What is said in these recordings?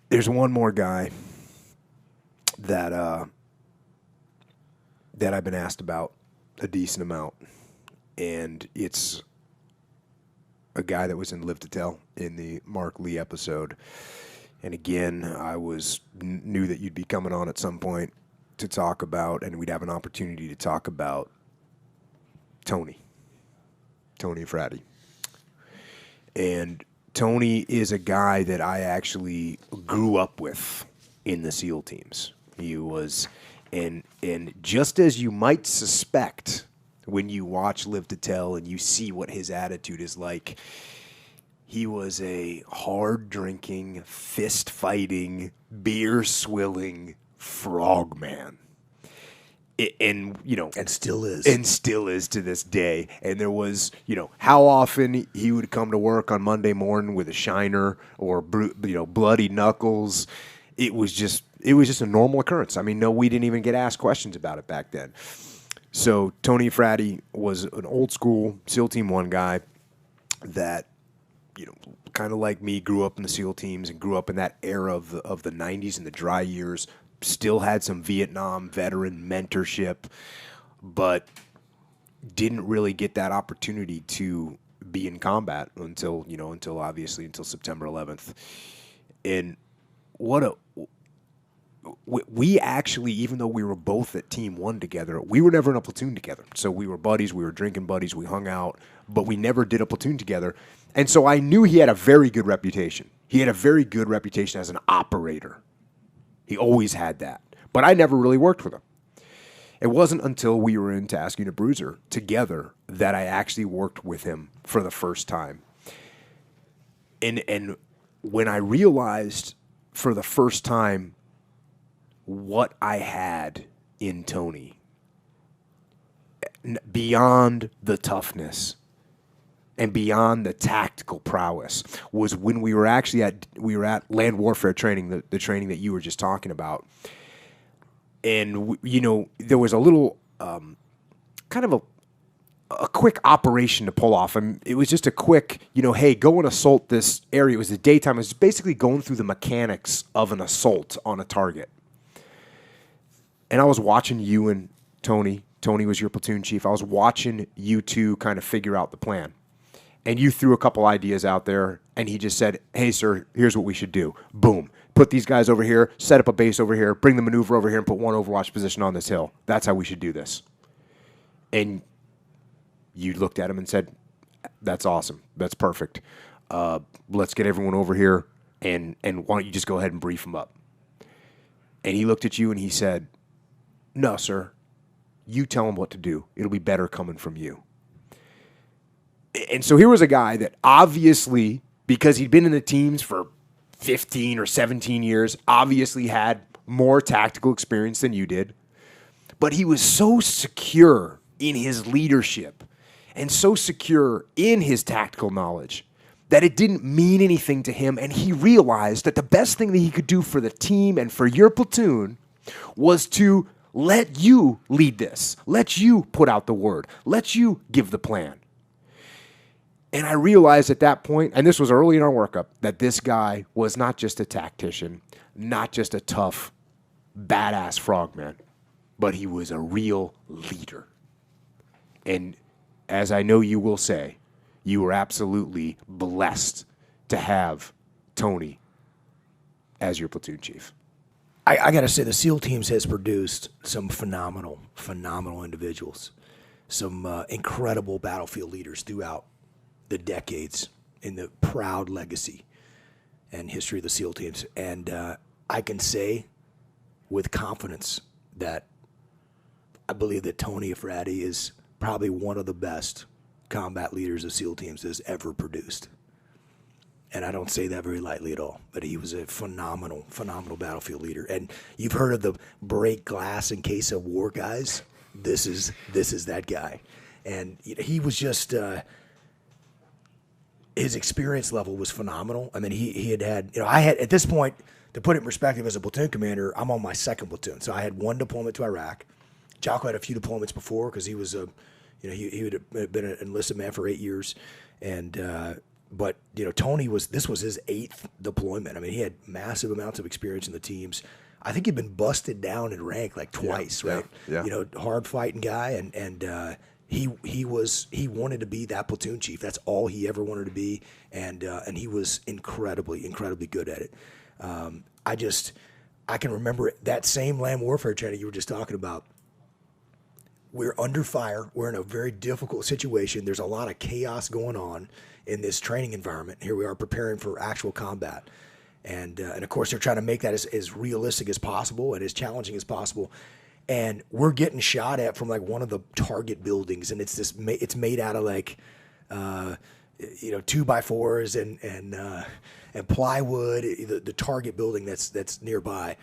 There's one more guy that that I've been asked about a decent amount, and it's a guy that was in Live to Tell in the Mark Lee episode. And again, I knew that you'd be coming on at some point to talk about, and we'd have an opportunity to talk about Tony Eafrati. And Tony is a guy that I actually grew up with in the SEAL teams. He was, and just as you might suspect when you watch Live to Tell and you see what his attitude is like, he was a hard-drinking, fist-fighting, beer-swilling frogman. And still is to this day. And there was, how often he would come to work on Monday morning with a shiner or bloody knuckles. It was just a normal occurrence. I mean, no, we didn't even get asked questions about it back then. So Tony Eafrati was an old school SEAL Team 1 guy that, kind of like me, grew up in the SEAL teams and grew up in that era of the 90s and the dry years. Still had some Vietnam veteran mentorship, but didn't really get that opportunity to be in combat until September 11th. And we actually, even though we were both at Team 1 together, we were never in a platoon together. So we were buddies, we were drinking buddies, we hung out, but we never did a platoon together. And so I knew he had a very good reputation. He had a very good reputation as an operator. He always had that. But I never really worked with him. It wasn't until we were in Task Unit Bruiser together that I actually worked with him for the first time. And when I realized for the first time what I had in Tony, beyond the toughness and beyond the tactical prowess, was when we were at land warfare training, the training that you were just talking about. And there was a little kind of a quick operation to pull off. And it was just a quick, hey, go and assault this area. It was the daytime. It was basically going through the mechanics of an assault on a target. And I was watching you and Tony. Tony was your platoon chief. I was watching you two kind of figure out the plan. And you threw a couple ideas out there, and he just said, hey, sir, here's what we should do. Boom. Put these guys over here, set up a base over here, bring the maneuver over here, and put one Overwatch position on this hill. That's how we should do this. And you looked at him and said, that's awesome. That's perfect. Let's get everyone over here, and why don't you just go ahead and brief them up? And he looked at you, and he said, no, sir. You tell them what to do. It'll be better coming from you. And so here was a guy that obviously, because he'd been in the teams for 15 or 17 years, obviously had more tactical experience than you did. But he was so secure in his leadership and so secure in his tactical knowledge that it didn't mean anything to him. And he realized that the best thing that he could do for the team and for your platoon was to let you lead this. Let you put out the word. Let you give the plan. And I realized at that point, and this was early in our workup, that this guy was not just a tactician, not just a tough, badass frogman, but he was a real leader. And as I know you will say, you were absolutely blessed to have Tony as your platoon chief. I got to say, the SEAL teams has produced some phenomenal individuals, some incredible battlefield leaders throughout the decades in the proud legacy and history of the SEAL teams. And I can say with confidence that I believe that Tony Eafrati is probably one of the best combat leaders of SEAL teams has ever produced. And I don't say that very lightly at all, but he was a phenomenal battlefield leader. And you've heard of the break glass in case of war guys. This is that guy. And he was just... his experience level was phenomenal. I mean, he had, I had, at this point, to put it in perspective, as a platoon commander, I'm on my second platoon. So I had one deployment to Iraq. Jocko had a few deployments before because he was he had been an enlisted man for 8 years. And But Tony this was his 8th deployment. I mean, he had massive amounts of experience in the teams. I think he'd been busted down in rank like twice, right? Yeah. Hard fighting guy, and he wanted to be that platoon chief. That's all he ever wanted to be, and he was incredibly good at it. I can remember that same land warfare training you were just talking about. We're under fire. We're in a very difficult situation. There's a lot of chaos going on in this training environment. Here we are preparing for actual combat. And of course, they're trying to make that as realistic as possible and as challenging as possible. And we're getting shot at from like one of the target buildings, and it's made out of like 2x4s and plywood. The target building that's nearby.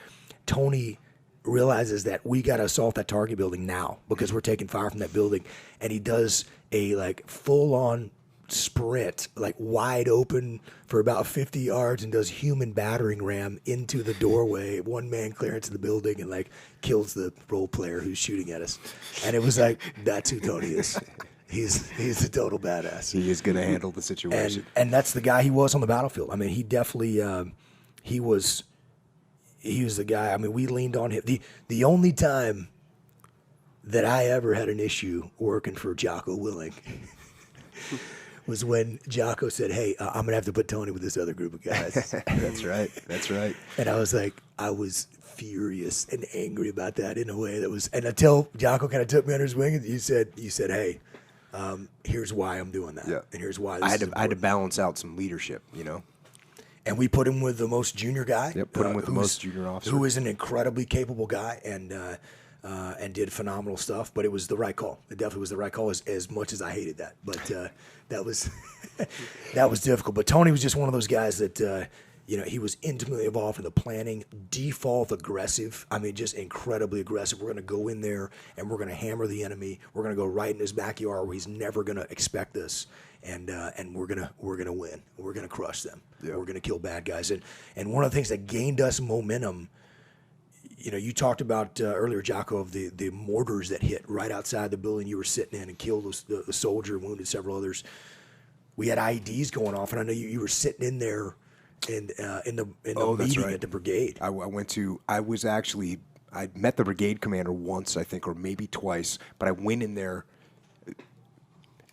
Tony realizes that we got to assault that target building now because we're taking fire from that building, and he does a like full on sprint, like wide open for about 50 yards, and does human battering ram into the doorway, 1-man clearance of the building, and like kills the role player who's shooting at us. And it was like, that's who Tony is. He's a total badass. He is going to handle the situation. And that's the guy he was on the battlefield. I mean, he definitely he was the guy. I mean, we leaned on him. The only time that I ever had an issue working for Jocko Willing was when Jocko said, "Hey, I'm gonna have to put Tony with this other group of guys." That's right. And I was like, I was furious and angry about that in a way that was. And until Jocko kind of took me under his wing, and you said, "Hey, here's why I'm doing that, and here's why." I had to balance out some leadership, And we put him with the most junior guy. Yep, put him with the most junior officer, who is an incredibly capable guy and did phenomenal stuff. But it was the right call. It definitely was the right call. As much as I hated that, but that was that was difficult. But Tony was just one of those guys that he was intimately involved in the planning, default aggressive. I mean, just incredibly aggressive. We're going to go in there and we're going to hammer the enemy. We're going to go right in his backyard where he's never going to expect us. And we're gonna win. We're gonna crush them. Yeah. We're gonna kill bad guys. And one of the things that gained us momentum, you talked about earlier, Jocko, of the mortars that hit right outside the building you were sitting in and killed the soldier, wounded several others. We had IEDs going off, and I know you were sitting in there in the meeting at the brigade. I met the brigade commander once, I think, or maybe twice, but I went in there.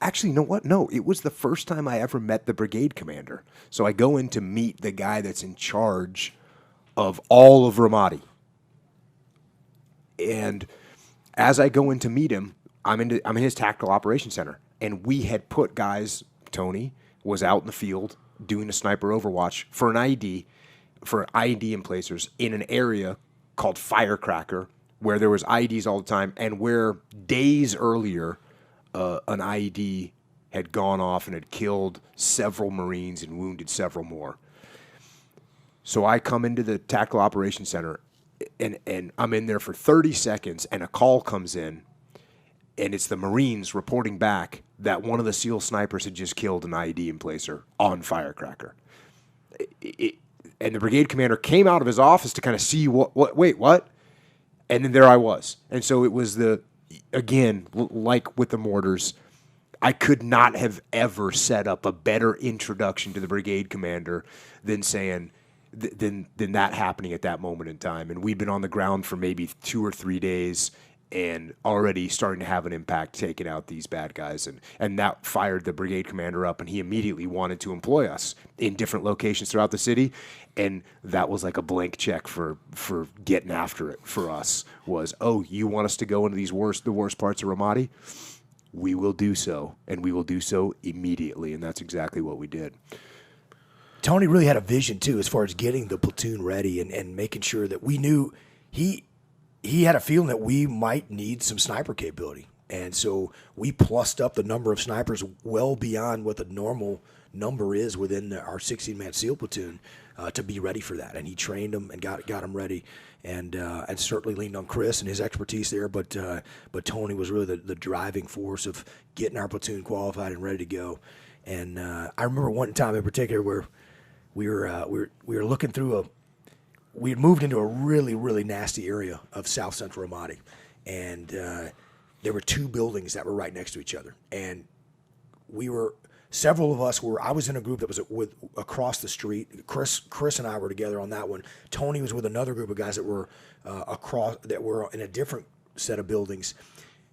Actually, you know what? No, it was the first time I ever met the brigade commander. So I go in to meet the guy that's in charge of all of Ramadi. And as I go in to meet him, I'm in his tactical operations center. And we had put guys, Tony was out in the field doing a sniper overwatch for an IED, for IED emplacers in an area called Firecracker, where there was IEDs all the time, and where days earlier an IED had gone off and had killed several Marines and wounded several more. So I come into the Tactical Operations Center, and I'm in there for 30 seconds, and a call comes in, and it's the Marines reporting back that one of the SEAL snipers had just killed an IED emplacer on Firecracker. And the brigade commander came out of his office to kind of see wait, what? And then there I was. And so it was again, like with the mortars, I could not have ever set up a better introduction to the brigade commander than saying, than that happening at that moment in time. And we'd been on the ground for maybe 2 or 3 days and already starting to have an impact taking out these bad guys. And that fired the brigade commander up, and he immediately wanted to employ us in different locations throughout the city. And that was like a blank check for getting after it for us was, oh, you want us to go into the worst parts of Ramadi? We will do so, and we will do so immediately. And that's exactly what we did. Tony really had a vision, too, as far as getting the platoon ready and making sure that we knew he had a feeling that we might need some sniper capability. And so we plussed up the number of snipers well beyond what the normal number is within our 16-man SEAL platoon to be ready for that. And he trained them and got them ready, and certainly leaned on Chris and his expertise there. But Tony was really the driving force of getting our platoon qualified and ready to go. And I remember one time in particular where we were looking through we had moved into a really, really nasty area of South Central Ramadi, and there were 2 buildings that were right next to each other. And we were several of us were. I was in a group that was with across the street. Chris and I were together on that one. Tony was with another group of guys that were that were in a different set of buildings.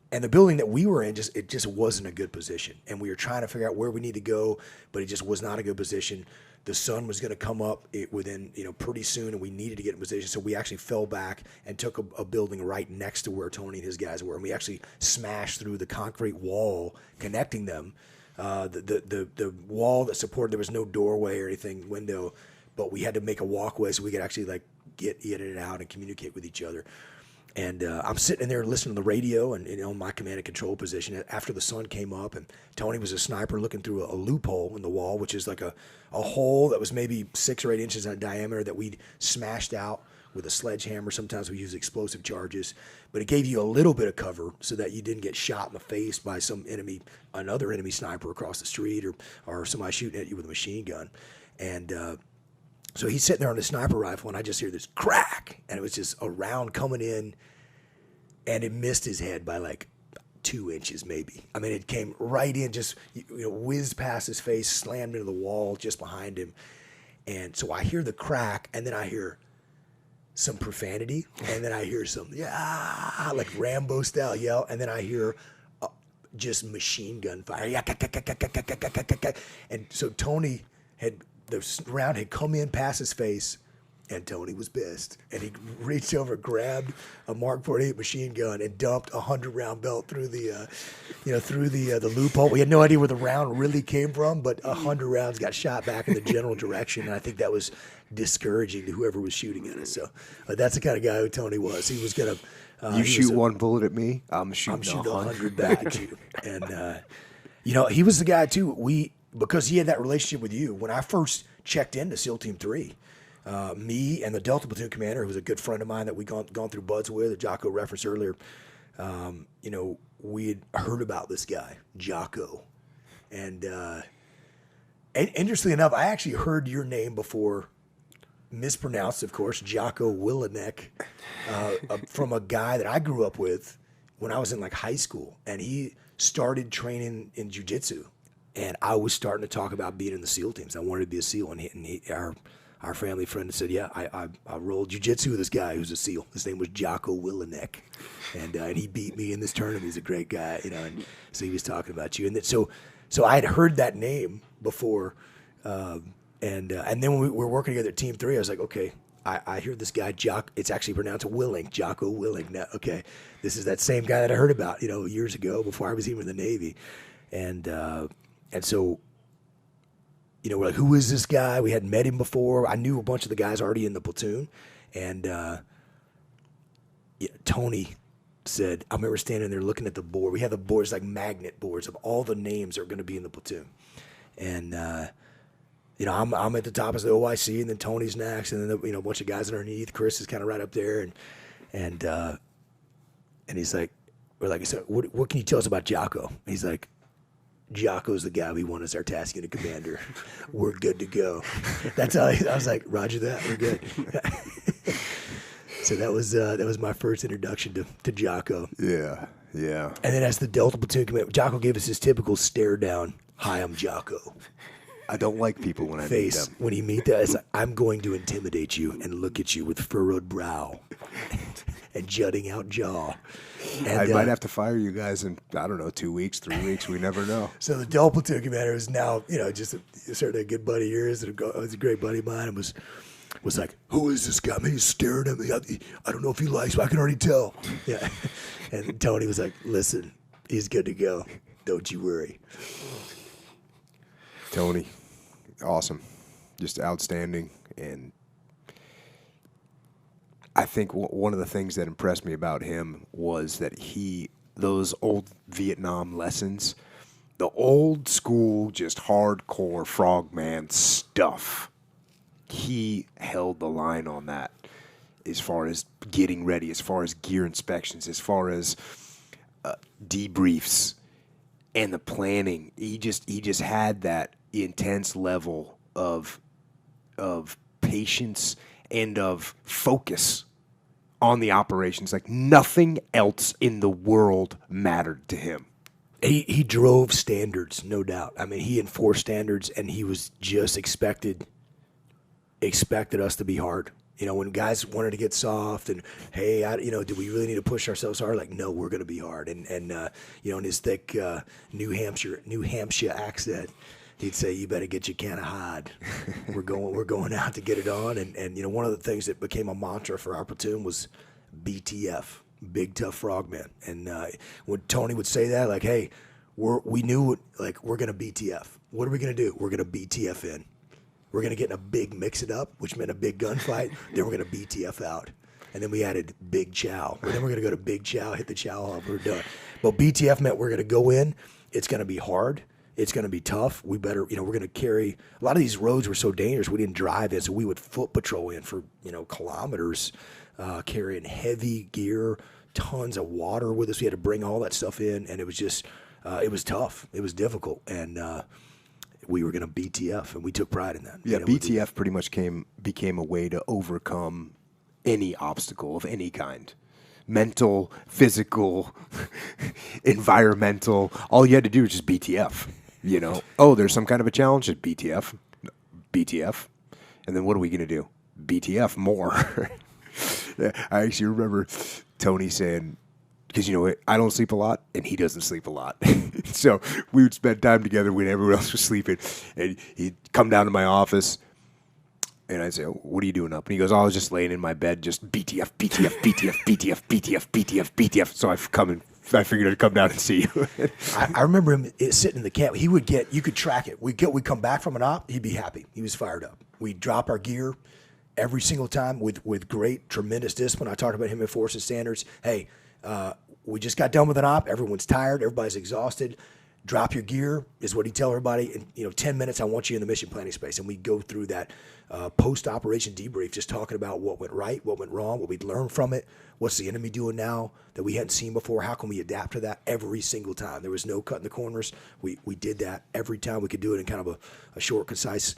And the building that we were in, it just wasn't a good position. And we were trying to figure out where we need to go, but it just was not a good position. The sun was going to come up within, pretty soon, and we needed to get in position. So we actually fell back and took a building right next to where Tony and his guys were. And we actually smashed through the concrete wall connecting them. The wall that supported, there was no doorway or anything, window, but we had to make a walkway so we could actually get in and out and communicate with each other. And I'm sitting in there listening to the radio and my command and control position after the sun came up, and Tony was a sniper looking through a loophole in the wall, which is like a hole that was maybe 6 or 8 inches in diameter that we'd smashed out with a sledgehammer. Sometimes we use explosive charges, but it gave you a little bit of cover so that you didn't get shot in the face by another enemy sniper across the street or somebody shooting at you with a machine gun. And so he's sitting there on the sniper rifle, and I just hear this crack, and it was just a round coming in, and it missed his head by 2 inches maybe. I mean, it came right in, just whizzed past his face, slammed into the wall just behind him. And so I hear the crack, and then I hear some profanity, and then I hear some, like Rambo style yell, and then I hear just machine gun fire. And so Tony the round had come in past his face, and Tony was pissed. And he reached over, grabbed a Mark 48 machine gun, and dumped a 100-round belt through the loophole. We had no idea where the round really came from, but 100 rounds got shot back in the general direction, and I think that was discouraging to whoever was shooting at us. So that's the kind of guy who Tony was. He was gonna. You shoot one bullet at me, I'm shooting 100 back at you. And he was the guy too. Because he had that relationship with you. When I first checked into SEAL Team 3, me and the Delta Platoon commander, who was a good friend of mine that we gone through buds with, that Jocko referenced earlier, we had heard about this guy, Jocko. And interestingly enough, I actually heard your name before, mispronounced, of course, Jocko Willanek, from a guy that I grew up with when I was in high school. And he started training in jiu-jitsu. And I was starting to talk about being in the SEAL teams. I wanted to be a SEAL, and our family friend said, "Yeah, I rolled jiu-jitsu with this guy who's a SEAL. His name was Jocko Willanek, and he beat me in this tournament. He's a great guy, And so he was talking about you, and so I had heard that name before, and then when we were working together at Team 3, I was like, okay, I hear this guy it's actually pronounced Willing, Jocko Willing. Now, okay, this is that same guy that I heard about, years ago before I was even in the Navy, And so, we're like, who is this guy? We hadn't met him before. I knew a bunch of the guys already in the platoon. And Tony said, I remember standing there looking at the board. We had the boards, like magnet boards of all the names that are going to be in the platoon. And, I'm at the top as the OIC, and then Tony's next, and then, a bunch of guys underneath. Chris is kind of right up there. And he's like, we're like, so what can you tell us about Jocko? And he's like, Jocko's the guy we want as our task unit commander. We're good to go. That's how I was like, Roger that. We're good. So that was my first introduction to Jocko. Yeah. And then as the Delta Platoon commander, Jocko gave us his typical stare down. Hi, I'm Jocko. I don't like people when I meet them. When you meet them, it's like, I'm going to intimidate you and look at you with furrowed brow and jutting out jaw. And, I might have to fire you guys in, 2 weeks, 3 weeks. We never know. So the Delta Platoon commander is now, just certainly a good buddy of yours. And was a great buddy of mine, and was like, who is this guy? I mean, he's staring at me. I don't know if he likes me. I can already tell. Yeah. And Tony was like, listen, he's good to go. Don't you worry. Tony, awesome. Just outstanding. And I think one of the things that impressed me about him was that those old Vietnam lessons, the old school, just hardcore frogman stuff, he held the line on that as far as getting ready, as far as gear inspections, as far as debriefs and the planning. He just had that intense level of patience and of focus on the operations. Like nothing else in the world mattered to him. He drove standards, no doubt. I mean, he enforced standards, and he was just expected us to be hard. You know, when guys wanted to get soft and, hey, do we really need to push ourselves hard? Like, no, we're going to be hard. And in his thick New Hampshire accent, he'd say, "You better get your can of hide. We're going out to get it on." And one of the things that became a mantra for our platoon was BTF, Big Tough Frogman. And when Tony would say that, like, hey, we knew, like, we're going to BTF. What are we going to do? We're going to BTF in. We're going to get in a big mix-it-up, which meant a big gunfight. Then we're going to BTF out. And then we added Big Chow. And then we're going to go to Big Chow, hit the Chow hub, we're done. But BTF meant we're going to go in. It's going to be hard. It's going to be tough. We better, we're going to carry. A lot of these roads were so dangerous, we didn't drive in, so we would foot patrol in for, kilometers, carrying heavy gear, tons of water with us. We had to bring all that stuff in, and it was just, it was tough. It was difficult. And, we were going to BTF, and we took pride in that. Yeah, BTF pretty much became a way to overcome any obstacle of any kind. Mental, physical, environmental. All you had to do was just BTF. Oh, there's some kind of a challenge, just BTF. BTF. And then what are we going to do? BTF more. I actually remember Tony saying, because I don't sleep a lot, and he doesn't sleep a lot. So we would spend time together when everyone else was sleeping. And he'd come down to my office, and I'd say, "What are you doing up?" And he goes, "Oh, I was just laying in my bed, just BTF, BTF, BTF, BTF, BTF, BTF, BTF." So I figured I'd come down and see you. I remember him sitting in the camp. You could track it. We'd come back from an op, he'd be happy. He was fired up. We'd drop our gear every single time with great, tremendous discipline. I talked about him enforcing standards. Hey, we just got done with an op. Everyone's tired. Everybody's exhausted. Drop your gear is what he tell everybody. In 10 minutes, I want you in the mission planning space. And we go through that post-operation debrief, just talking about what went right, what went wrong, what we'd learned from it, what's the enemy doing now that we hadn't seen before, how can we adapt to that every single time. There was no cutting the corners. We did that every time. We could do it in kind of a short, concise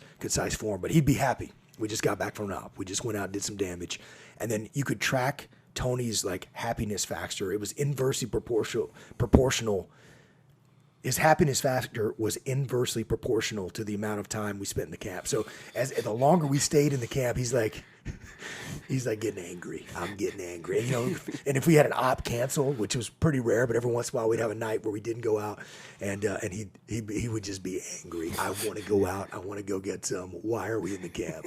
form. But he'd be happy. We just got back from an op. We just went out and did some damage. And then you could track Tony's happiness factor. It was inversely proportional. His happiness factor was inversely proportional to the amount of time we spent in the camp. So the longer we stayed in the camp, he's like getting angry. I'm getting angry. And if we had an op cancel, which was pretty rare, but every once in a while we'd have a night where we didn't go out, and he would just be angry. I want to go out. I want to go get some. Why are we in the camp?